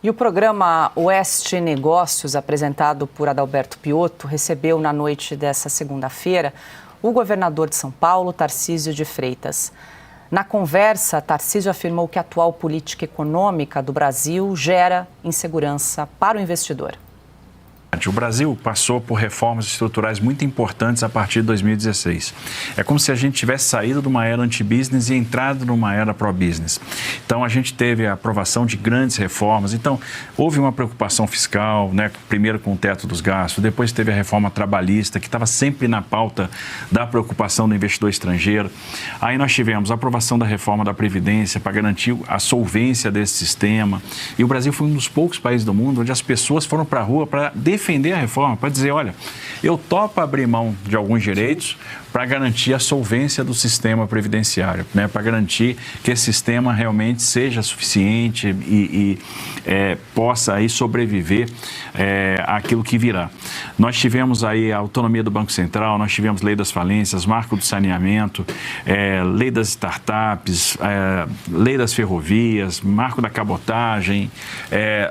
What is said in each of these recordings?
E o programa Oeste Negócios, apresentado por Adalberto Piotto, recebeu na noite dessa segunda-feira o governador de São Paulo, Tarcísio de Freitas. Na conversa, Tarcísio afirmou que a atual política econômica do Brasil gera insegurança para o investidor. O Brasil passou por reformas estruturais muito importantes a partir de 2016. É como se a gente tivesse saído de uma era anti-business e entrado numa era pro-business. Então, a gente teve a aprovação de grandes reformas. Então, houve uma preocupação fiscal, né? Primeiro com o teto dos gastos, depois teve a reforma trabalhista, que estava sempre na pauta da preocupação do investidor estrangeiro. Aí nós tivemos a aprovação da reforma da Previdência para garantir a solvência desse sistema. E o Brasil foi um dos poucos países do mundo onde as pessoas foram para a rua para defender a reforma, para dizer, olha, eu topo abrir mão de alguns direitos para garantir a solvência do sistema previdenciário, né? Para garantir que esse sistema realmente seja suficiente e possa aí sobreviver àquilo que virá. Nós tivemos aí a autonomia do Banco Central, nós tivemos lei das falências, marco do saneamento, lei das startups, lei das ferrovias, marco da cabotagem,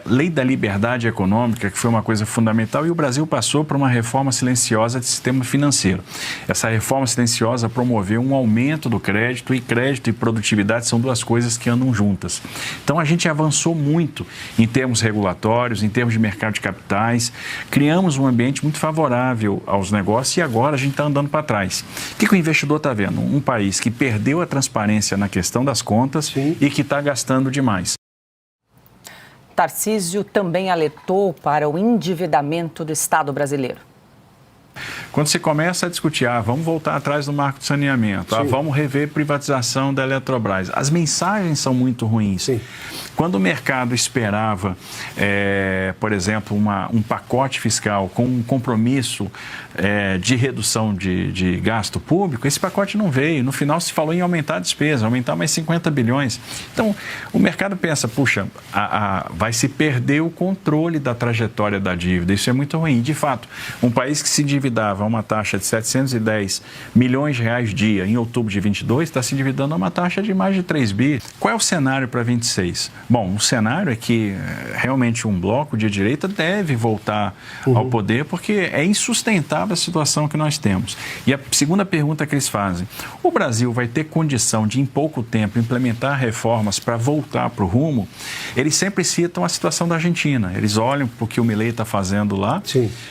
lei da liberdade econômica, que foi uma coisa fundamental, e o Brasil passou por uma reforma silenciosa do sistema financeiro. Essa reforma silenciosa promoveu um aumento do crédito e produtividade são duas coisas que andam juntas. Então, a gente avançou muito em termos regulatórios, em termos de mercado de capitais, criamos um ambiente muito favorável aos negócios e agora a gente está andando para trás. O que o investidor está vendo? Um país que perdeu a transparência na questão das contas Sim. e que está gastando demais. Tarcísio também alertou para o endividamento do Estado brasileiro. Quando se começa a discutir, vamos voltar atrás do marco de saneamento, vamos rever privatização da Eletrobras, as mensagens são muito ruins. Sim. Quando o mercado esperava, por exemplo, um pacote fiscal com um compromisso de redução de gasto público, esse pacote não veio. No final se falou em aumentar a despesa, aumentar mais 50 bilhões. Então, o mercado pensa, puxa, vai se perder o controle da trajetória da dívida. Isso é muito ruim. De fato, um país que se endividava a uma taxa de 710 milhões de reais dia em outubro de 22, está se endividando a uma taxa de mais de 3 bi. Qual é o cenário para 26? Bom, o cenário é que realmente um bloco de direita deve voltar ao poder, porque é insustentável a situação que nós temos. E a segunda pergunta que eles fazem, o Brasil vai ter condição de, em pouco tempo, implementar reformas para voltar para o rumo? Eles sempre citam a situação da Argentina. Eles olham para o que o Milei está fazendo lá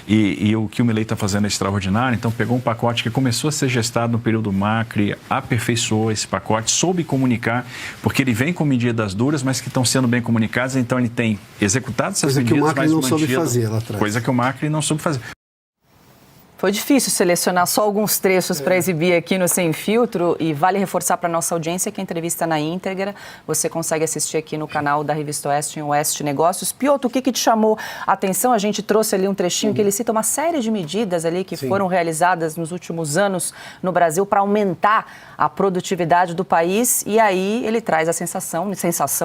e o que o Milei está fazendo é extraordinário. Então, pegou um pacote que começou a ser gestado no período Macri, aperfeiçoou esse pacote, soube comunicar, porque ele vem com medidas duras, mas que estão sendo bem comunicadas, então ele tem executado essas medidas, coisa que o Macri não soube fazer lá atrás. Coisa que o Macri não soube fazer. Foi difícil selecionar só alguns trechos para exibir aqui no Sem Filtro e vale reforçar para a nossa audiência que a entrevista na íntegra você consegue assistir aqui no canal da Revista Oeste, em Oeste Negócios. Piotto, o que te chamou a atenção? A gente trouxe ali um trechinho que ele cita uma série de medidas ali que foram realizadas nos últimos anos no Brasil para aumentar a produtividade do país e aí ele traz a sensação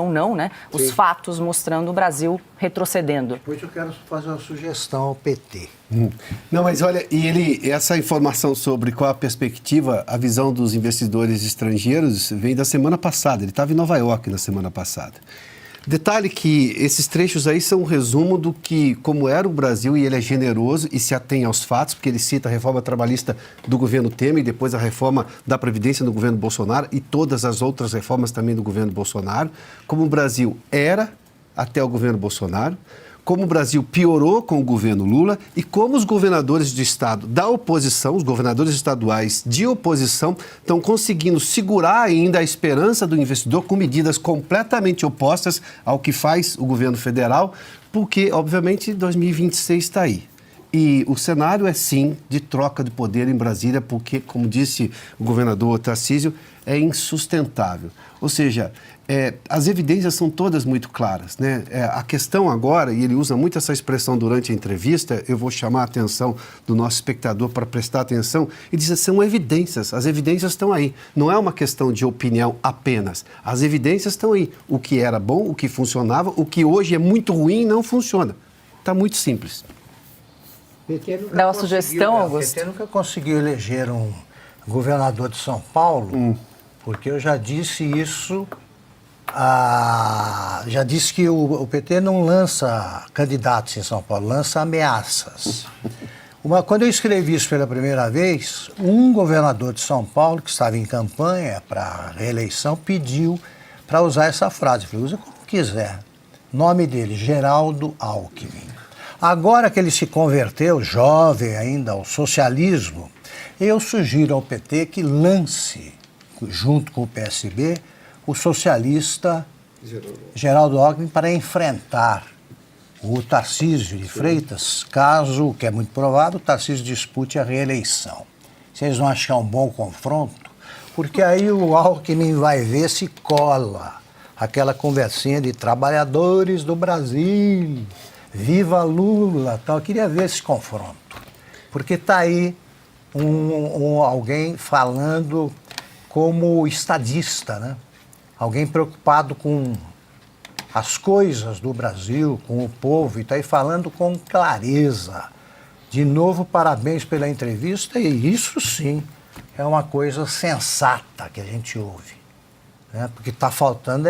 não, né? Os fatos mostrando o Brasil retrocedendo. Depois eu quero fazer uma sugestão ao PT. Não, mas olha, essa informação sobre qual a perspectiva, a visão dos investidores estrangeiros vem da semana passada. Ele estava em Nova York na semana passada. Detalhe que esses trechos aí são um resumo do que, como era o Brasil, e ele é generoso e se atém aos fatos, porque ele cita a reforma trabalhista do governo Temer e depois a reforma da Previdência do governo Bolsonaro e todas as outras reformas também do governo Bolsonaro, como o Brasil era até o governo Bolsonaro, como o Brasil piorou com o governo Lula e como os governadores de estado da oposição, os governadores estaduais de oposição, estão conseguindo segurar ainda a esperança do investidor com medidas completamente opostas ao que faz o governo federal, porque, obviamente, 2026 está aí. E o cenário é, sim, de troca de poder em Brasília, porque, como disse o governador Tarcísio, é insustentável. Ou seja, as evidências são todas muito claras, né? A questão agora, e ele usa muito essa expressão durante a entrevista, eu vou chamar a atenção do nosso espectador para prestar atenção, e diz, são evidências, as evidências estão aí. Não é uma questão de opinião apenas, as evidências estão aí. O que era bom, o que funcionava, o que hoje é muito ruim não funciona. Está muito simples. Dá uma sugestão, Augusto? O PT nunca conseguiu eleger um governador de São Paulo, porque eu já disse isso já disse que o PT não lança candidatos em São Paulo, lança ameaças. Quando eu escrevi isso pela primeira vez, um governador de São Paulo, que estava em campanha para reeleição, pediu para usar essa frase. Eu falei, usa como quiser. Nome dele, Geraldo Alckmin. Agora que ele se converteu, jovem ainda, ao socialismo, eu sugiro ao PT que lance, junto com o PSB, o socialista Geraldo Alckmin para enfrentar o Tarcísio de Freitas, caso, que é muito provável, o Tarcísio dispute a reeleição. Vocês vão achar um bom confronto? Porque aí o Alckmin vai ver se cola aquela conversinha de trabalhadores do Brasil, viva Lula, tal. Eu queria ver esse confronto, porque está aí alguém falando como estadista, né? Alguém preocupado com as coisas do Brasil, com o povo, e está aí falando com clareza. De novo, parabéns pela entrevista, e isso sim é uma coisa sensata que a gente ouve, né? Porque está faltando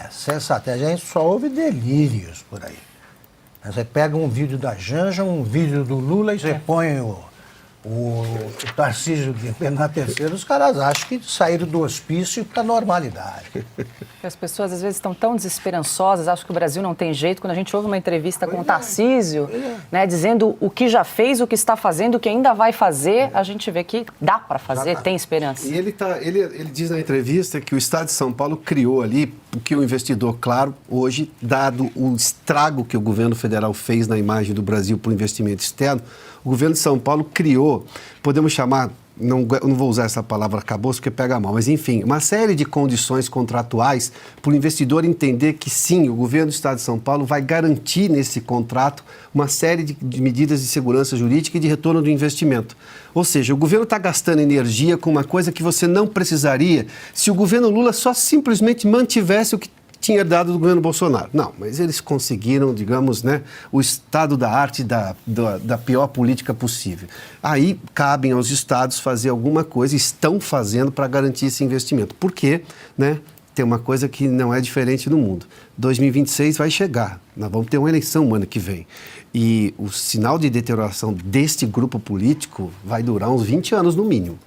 sensatez, a gente só ouve delírios por aí. Você pega um vídeo da Janja, um vídeo do Lula e você põe o Tarcísio na terceira, os caras acham que saíram do hospício para a normalidade. As pessoas às vezes estão tão desesperançosas, acham que o Brasil não tem jeito. Quando a gente ouve uma entrevista com o Tarcísio, né, dizendo o que já fez, o que está fazendo, o que ainda vai fazer, a gente vê que dá para fazer, tem esperança. E ele diz na entrevista que o Estado de São Paulo criou ali, porque o investidor, claro, hoje, dado o estrago que o governo federal fez na imagem do Brasil para o investimento externo, o governo de São Paulo criou, podemos chamar, não vou usar essa palavra arcabouço porque pega mal, mas enfim, uma série de condições contratuais para o investidor entender que sim, o governo do Estado de São Paulo vai garantir nesse contrato uma série de medidas de segurança jurídica e de retorno do investimento. Ou seja, o governo está gastando energia com uma coisa que você não precisaria se o governo Lula só simplesmente mantivesse o que tinha herdado do governo Bolsonaro. Não, mas eles conseguiram, digamos, né, o estado da arte da pior política possível. Aí cabem aos estados fazer alguma coisa, estão fazendo para garantir esse investimento. Porque, né, tem uma coisa que não é diferente no mundo. 2026 vai chegar, nós vamos ter uma eleição no ano que vem. E o sinal de deterioração deste grupo político vai durar uns 20 anos no mínimo.